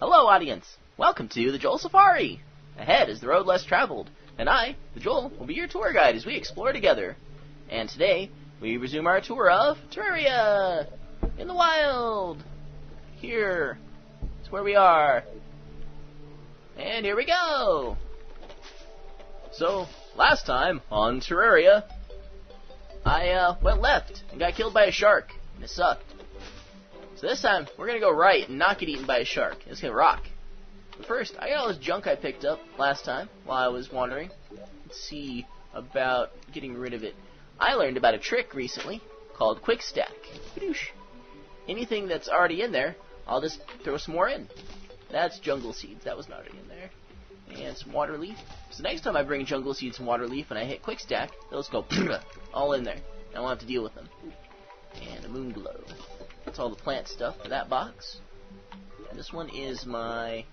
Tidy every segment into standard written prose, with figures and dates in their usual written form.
Hello, audience! Welcome to the Joel Safari! Ahead is the road less traveled, and I, the Joel, will be your tour guide as we explore together. And today, we resume our tour of Terraria! In the wild! Here is where we are. And here we go! So, last time on Terraria, I went left and got killed by a shark, and it sucked. So this time, we're going to go right and not get eaten by a shark. It's going to rock. But first, I got all this junk I picked up last time while I was wandering. Let's see about getting rid of it. I learned about a trick recently called Quick Stack. Badoosh. Anything that's already in there, I'll just throw some more in. That's jungle seeds. That was not already in there. And some water leaf. So next time I bring jungle seeds and water leaf and I hit Quick Stack, they'll just go all in there. I won't have to deal with them. And a moon glow. That's all the plant stuff for that box. And this one is my,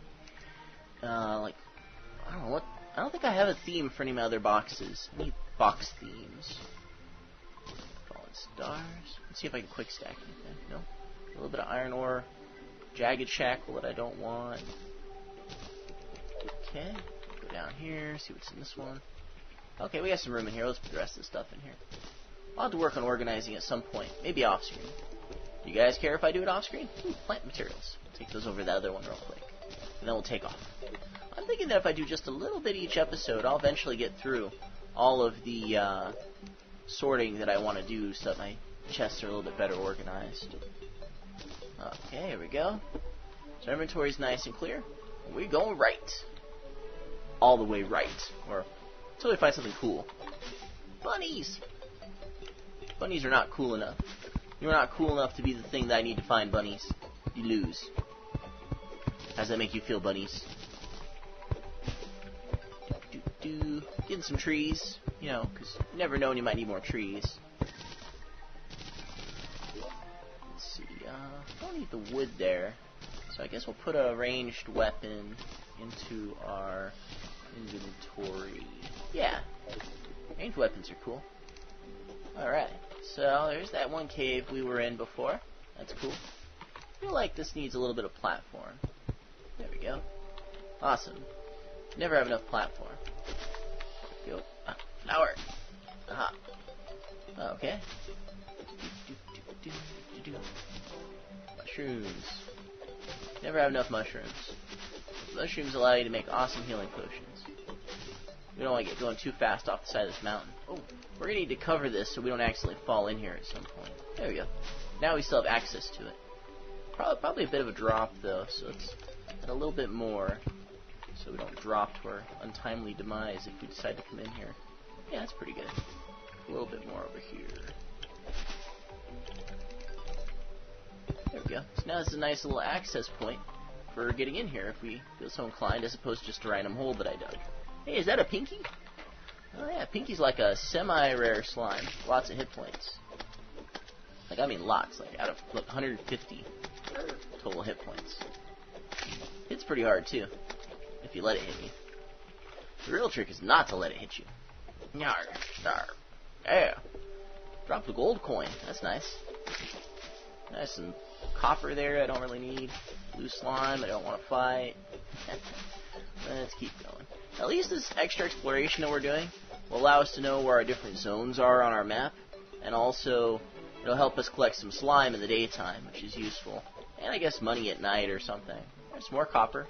I don't think I have a theme for any of my other boxes. I need box themes. Fallen stars. Let's see if I can quick stack anything. No. A little bit of iron ore. Jagged shackle that I don't want. Okay. Go down here, see what's in this one. Okay, we got some room in here. Let's put the rest of the stuff in here. I'll have to work on organizing at some point. Maybe off screen. Do you guys care if I do it off screen? Plant materials. Take those over to that other one real quick. And then we'll take off. I'm thinking that if I do just a little bit each episode, I'll eventually get through all of the sorting that I want to do so that my chests are a little bit better organized. Okay, here we go. So our inventory's nice and clear. We're going right. All the way right. Or until we find something cool. Bunnies! Bunnies are not cool enough. You're not cool enough to be the thing that I need to find, bunnies. You lose. How does that make you feel, bunnies? Getting some trees, you know, because you never know when you might need more trees. Let's see, don't need the wood there. So I guess we'll put a ranged weapon into our inventory. Yeah, ranged weapons are cool. Alright, so there's that one cave we were in before. That's cool. I feel like this needs a little bit of platform. There we go. Awesome. Never have enough platform. There we go. Ah, flower. Aha. Okay. Mushrooms. Never have enough mushrooms. Mushrooms allow you to make awesome healing potions. We don't want to get going too fast off the side of this mountain. Oh, we're going to need to cover this so we don't accidentally fall in here at some point. There we go. Now we still have access to it. Probably a bit of a drop, though, so let's add a little bit more so we don't drop to our untimely demise if we decide to come in here. Yeah, that's pretty good. A little bit more over here. There we go. So now it's a nice little access point for getting in here if we feel so inclined, as opposed to just a random hole that I dug. Hey, is that a Pinky? Oh yeah, Pinky's like a semi-rare slime. Lots of hit points. Like, I mean lots. Like, out of, look, 150 total hit points. Hits pretty hard, too, if you let it hit you. The real trick is not to let it hit you. Yarr, yarr. Yeah. Dropped a gold coin. That's nice. Nice, some copper there I don't really need. Blue slime I don't want to fight. Let's keep going. At least this extra exploration that we're doing will allow us to know where our different zones are on our map, and also it'll help us collect some slime in the daytime, which is useful. And I guess money at night or something. There's more copper.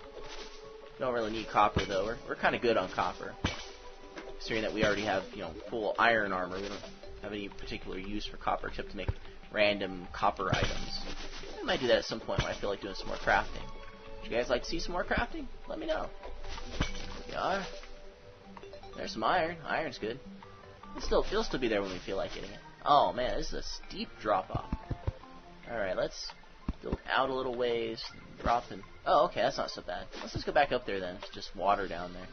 Don't really need copper though. We're kind of good on copper, considering that we already have, you know, full iron armor. We don't have any particular use for copper except to make random copper items. I might do that at some point when I feel like doing some more crafting. Would you guys like to see some more crafting? Let me know. There we are. There's some iron. Iron's good. It'll still be there when we feel like getting it. Oh man, this is a steep drop off. Alright, let's build out a little ways. Drop in. Oh, okay, that's not so bad. Let's just go back up there then. It's just water down there.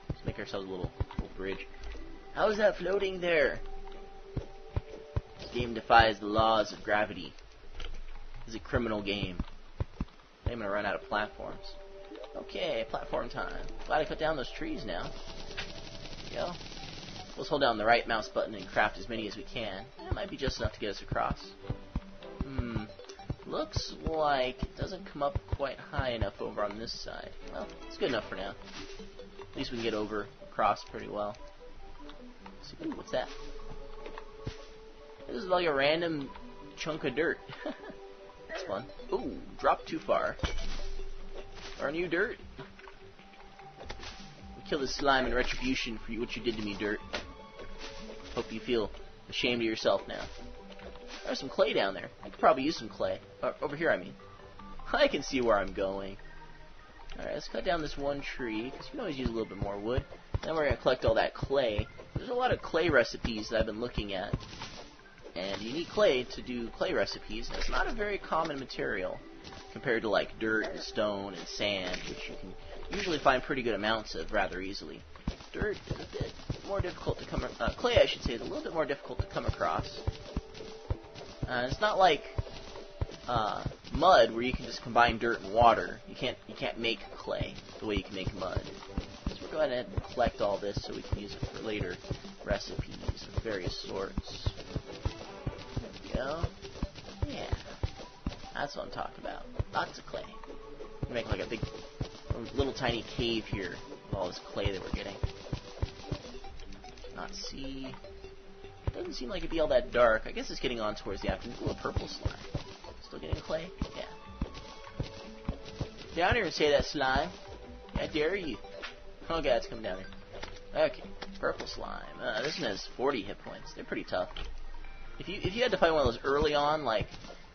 Let's make ourselves a little bridge. How is that floating there? This game defies the laws of gravity. This is a criminal game. I'm gonna run out of platforms. Okay, platform time. Glad I cut down those trees now. There we go. Let's hold down the right mouse button and craft as many as we can. That might be just enough to get us across. Looks like it doesn't come up quite high enough over on this side. Well, it's good enough for now. At least we can get across pretty well. Ooh, what's that? This is like a random chunk of dirt. That's fun. Ooh, dropped too far. Our new dirt. We killed the slime in retribution for what you did to me, dirt. Hope you feel ashamed of yourself now. There's some clay down there. I could probably use some clay. Over here, I mean. I can see where I'm going. Alright, let's cut down this one tree, because we can always use a little bit more wood. Then we're going to collect all that clay. There's a lot of clay recipes that I've been looking at. And you need clay to do clay recipes. And it's not a very common material compared to like dirt and stone and sand, which you can usually find pretty good amounts of rather easily. Dirt is a bit more difficult to come clay, I should say, is a little bit more difficult to come across. It's not like mud where you can just combine dirt and water. You can't make clay the way you can make mud. So we're going to collect all this so we can use it for later recipes of various sorts. There we go. Yeah, that's what I'm talking about. Lots of clay. We make like a big, little tiny cave here with all this clay that we're getting. Not see. Doesn't seem like it'd be all that dark. I guess it's getting on towards the afternoon. Ooh, a purple slime. Still getting clay? Yeah. Down here and say that, slime. I dare you. Oh god, it's coming down here. Okay, purple slime. This one has 40 hit points. They're pretty tough. If you had to fight one of those early on, like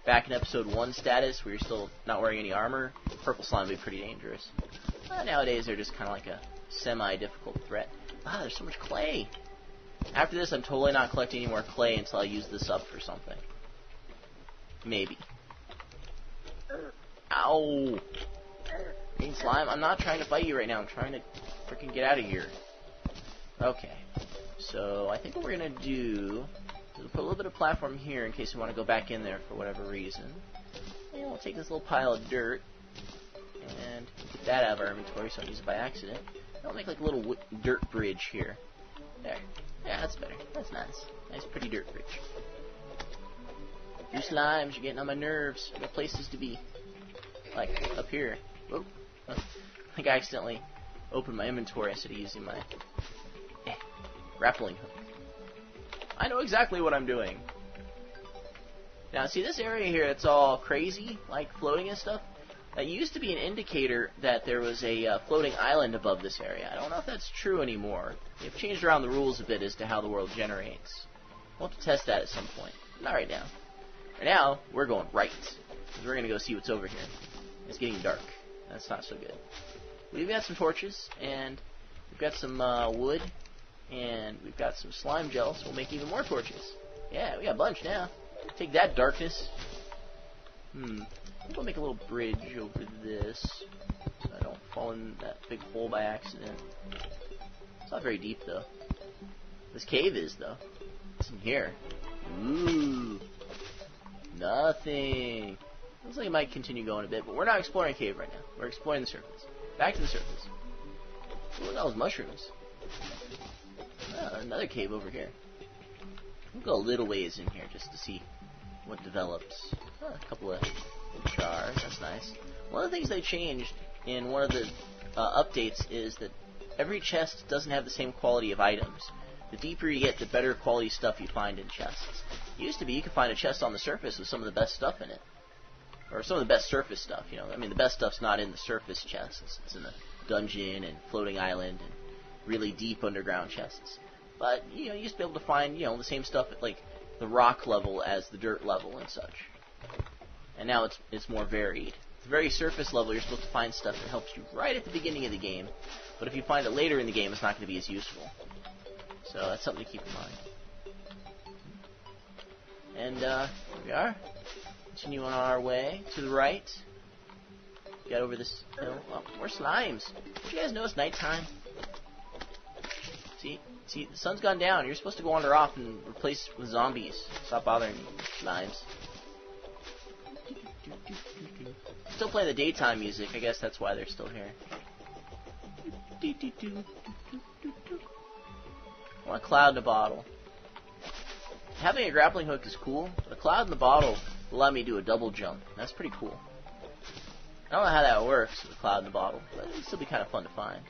back in episode 1 status, where you're still not wearing any armor, purple slime would be pretty dangerous. Nowadays, they're just kind of like a semi-difficult threat. Ah, there's so much clay. After this, I'm totally not collecting any more clay until I use this up for something. Maybe. Ow! Green slime, I'm not trying to fight you right now. I'm trying to freaking get out of here. Okay. So, I think what we're going to do is we'll put a little bit of platform here in case we want to go back in there for whatever reason. And we'll take this little pile of dirt and get that out of our inventory so I don't use it by accident. And I'll make like a little dirt bridge here. There. Yeah, that's better. That's nice. Nice, pretty dirt bridge. You slimes, you're getting on my nerves. I got places to be. Like, up here. Whoa. I think I accidentally opened my inventory instead of using my grappling hook. I know exactly what I'm doing. Now, see this area here that's all crazy, like floating and stuff? That used to be an indicator that there was a floating island above this area. I don't know if that's true anymore. They've changed around the rules a bit as to how the world generates. We'll have to test that at some point. Not right now. Right now, we're going right. Because we're going to go see what's over here. It's getting dark. That's not so good. We've got some torches, and we've got some wood, and we've got some slime gel, so we'll make even more torches. Yeah, we got a bunch now. Take that, darkness. I think we'll make a little bridge over this, so I don't fall in that big hole by accident. It's not very deep, though. This cave is, though. What's in here? Ooh. Nothing. Looks like it might continue going a bit, but we're not exploring a cave right now. We're exploring the surface. Back to the surface. Ooh, look at all those mushrooms. Oh, another cave over here. We'll go a little ways in here just to see what develops. Oh, a couple of jars. That's nice. One of the things they changed in one of the updates is that every chest doesn't have the same quality of items. The deeper you get, the better quality stuff you find in chests. It used to be you could find a chest on the surface with some of the best stuff in it. Or some of the best surface stuff, you know. I mean, the best stuff's not in the surface chests. It's in the dungeon and floating island and really deep underground chests. But, you know, you used to be able to find, you know, the same stuff at, like, the rock level as the dirt level and such. And now it's more varied. At the very surface level, you're supposed to find stuff that helps you right at the beginning of the game. But if you find it later in the game, it's not going to be as useful. So that's something to keep in mind. And here we are. Continue on our way to the right. Get over this hill. Oh, more slimes. Did you guys know it's nighttime? See, the sun's gone down. You're supposed to wander off and replace with zombies. Stop bothering me, slimes. Still playing the daytime music. I guess that's why they're still here. I want a cloud in a bottle. Having a grappling hook is cool, but a cloud in the bottle let me do a double jump. That's pretty cool. I don't know how that works with a cloud in the bottle, but it'd still be kind of fun to find.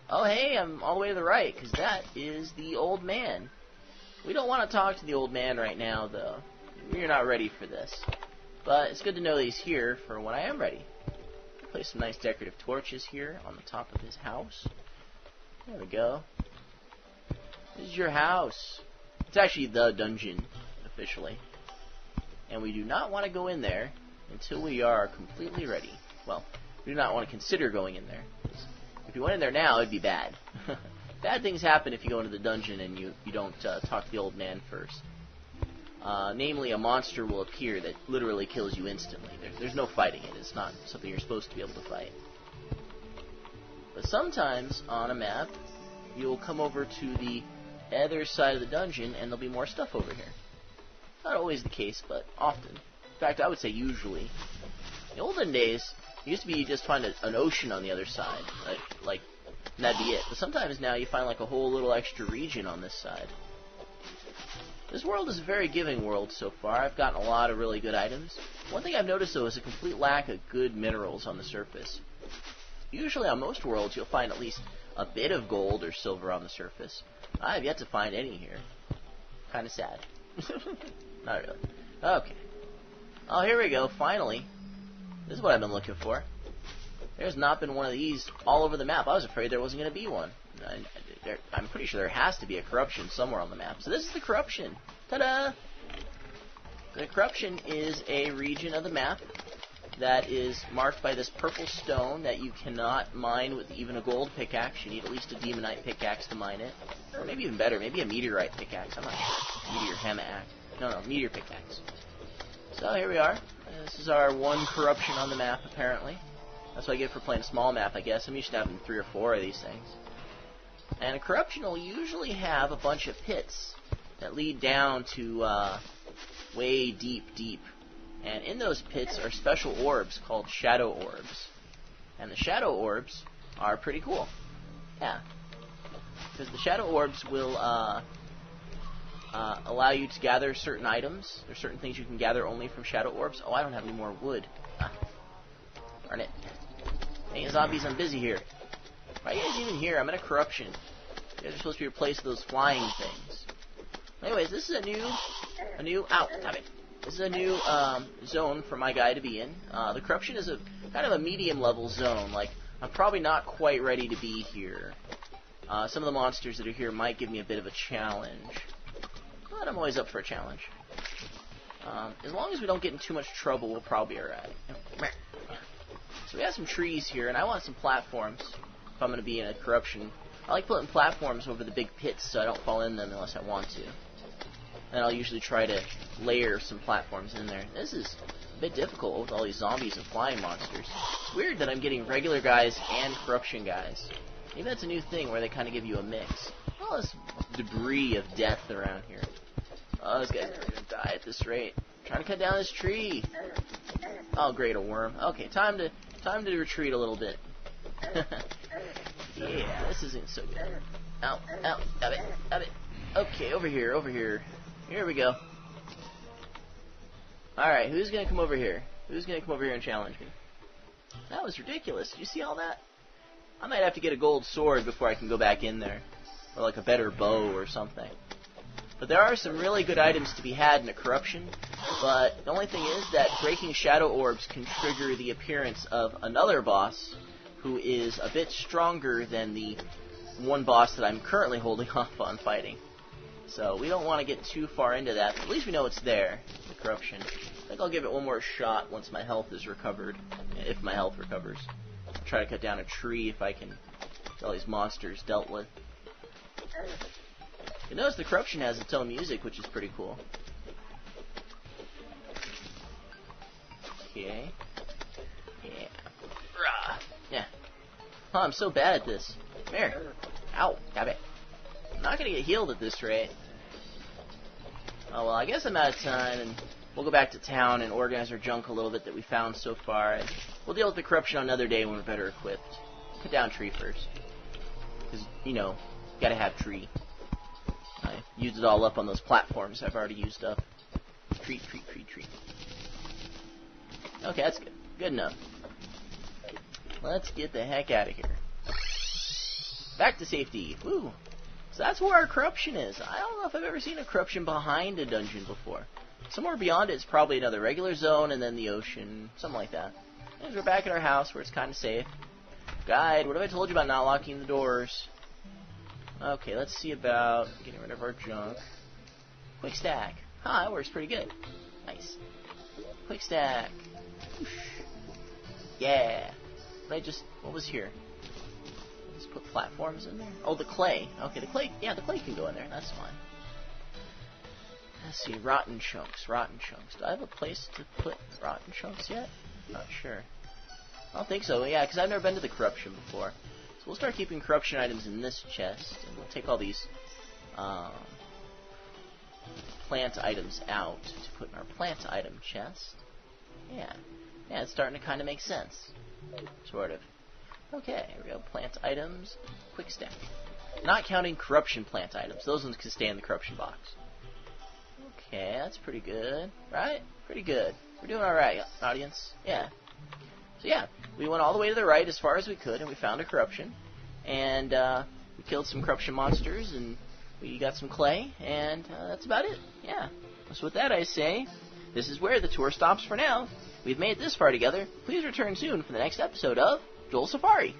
Oh, hey, I'm all the way to the right, because that is the old man. We don't want to talk to the old man right now, though. We're not ready for this. But it's good to know that he's here for when I am ready. Place some nice decorative torches here on the top of his house. There we go. This is your house. It's actually the dungeon, officially. And we do not want to go in there until we are completely ready. Well, we do not want to consider going in there. If you went in there now, it'd be bad. Bad things happen if you go into the dungeon and you don't talk to the old man first. Namely, a monster will appear that literally kills you instantly. There's no fighting it. It's not something you're supposed to be able to fight. But sometimes, on a map, you'll come over to the other side of the dungeon and there'll be more stuff over here. Not always the case, but often. In fact, I would say usually. In the olden days, it used to be you just find an ocean on the other side. Like, and that'd be it. But sometimes now you find like a whole little extra region on this side. This world is a very giving world so far. I've gotten a lot of really good items. One thing I've noticed, though, is a complete lack of good minerals on the surface. Usually on most worlds, you'll find at least a bit of gold or silver on the surface. I have yet to find any here. Kind of sad. Not really. Okay. Oh, here we go, finally. This is what I've been looking for. There's not been one of these all over the map. I was afraid there wasn't going to be one. I'm pretty sure there has to be a corruption somewhere on the map. So this is the corruption. Ta-da! The corruption is a region of the map that is marked by this purple stone that you cannot mine with even a gold pickaxe. You need at least a demonite pickaxe to mine it. Or maybe even better, maybe a meteorite pickaxe. I'm not sure. Meteor hammer. No, meteor pickaxe. So here we are. This is our one corruption on the map, apparently. That's what I get for playing a small map, I guess. I'm used to having 3 or 4 of these things. And a corruption will usually have a bunch of pits that lead down to way deep. And in those pits are special orbs called shadow orbs. And the shadow orbs are pretty cool. Yeah. Because the shadow orbs will allow you to gather certain items. There's certain things you can gather only from shadow orbs. Oh, I don't have any more wood. Darn it. Hey, zombies, I'm busy here. Why are you guys even here? I'm in a corruption. You guys are supposed to be replaced with those flying things. Anyways, this is a new, ow, stop it. This is a new zone for my guy to be in. The corruption is a kind of a medium level zone. Like, I'm probably not quite ready to be here. Some of the monsters that are here might give me a bit of a challenge. But I'm always up for a challenge. As long as we don't get in too much trouble, we'll probably be alright. So we have some trees here, and I want some platforms if I'm going to be in a corruption. I like putting platforms over the big pits so I don't fall in them unless I want to. And I'll usually try to layer some platforms in there. This is a bit difficult with all these zombies and flying monsters. It's weird that I'm getting regular guys and corruption guys. Maybe that's a new thing where they kind of give you a mix. All this debris of death around here. Oh, this guy's going to die at this rate. I'm trying to cut down this tree. Oh, great, a worm. Okay, time to retreat a little bit. Yeah, this isn't so good. Ow, stop it. Okay, over here. Here we go. Alright, who's going to come over here? Who's going to come over here and challenge me? That was ridiculous. Did you see all that? I might have to get a gold sword before I can go back in there. Or like a better bow or something. But there are some really good items to be had in a corruption. But the only thing is that breaking shadow orbs can trigger the appearance of another boss who is a bit stronger than the one boss that I'm currently holding off on fighting. So we don't want to get too far into that. But at least we know it's there, the corruption. I think I'll give it one more shot once my health is recovered. If my health recovers. I'll try to cut down a tree if I can get all these monsters dealt with. You notice the corruption has its own music, which is pretty cool. Okay. Yeah. Rah. Yeah. Oh, I'm so bad at this. Come here. Ow. Got it. I'm not going to get healed at this rate. Oh, well, I guess I'm out of time, and we'll go back to town and organize our junk a little bit that we found so far. And we'll deal with the corruption on another day when we're better equipped. Cut down tree first. Because, you know, gotta have tree. I used it all up on those platforms I've already used up. treat. Okay, that's good. Good enough. Let's get the heck out of here. Back to safety. Woo. So that's where our corruption is. I don't know if I've ever seen a corruption behind a dungeon before. Somewhere beyond it is probably another regular zone and then the ocean. Something like that. And we're back at our house where it's kind of safe. Guide, what have I told you about not locking the doors? Okay, let's see about getting rid of our junk. Quick stack. That works pretty good. Nice. Quick stack. Yeah. What was here? Just put platforms in there. Oh, the clay. Okay, the clay. Yeah, the clay can go in there. That's fine. Let's see. Rotten chunks. Do I have a place to put rotten chunks yet? Not sure. I don't think so. Yeah, because I've never been to the corruption before. So we'll start keeping corruption items in this chest, and we'll take all these plant items out to put in our plant item chest. Yeah, it's starting to kind of make sense. Sort of. Okay, here we go. Plant items, quick stack. Not counting corruption plant items. Those ones can stay in the corruption box. Okay, that's pretty good, right? Pretty good. We're doing alright, audience. Yeah. So yeah, we went all the way to the right as far as we could, and we found a corruption. And we killed some corruption monsters, and we got some clay, and that's about it. Yeah. So with that, I say, this is where the tour stops for now. We've made it this far together. Please return soon for the next episode of Joel Safari.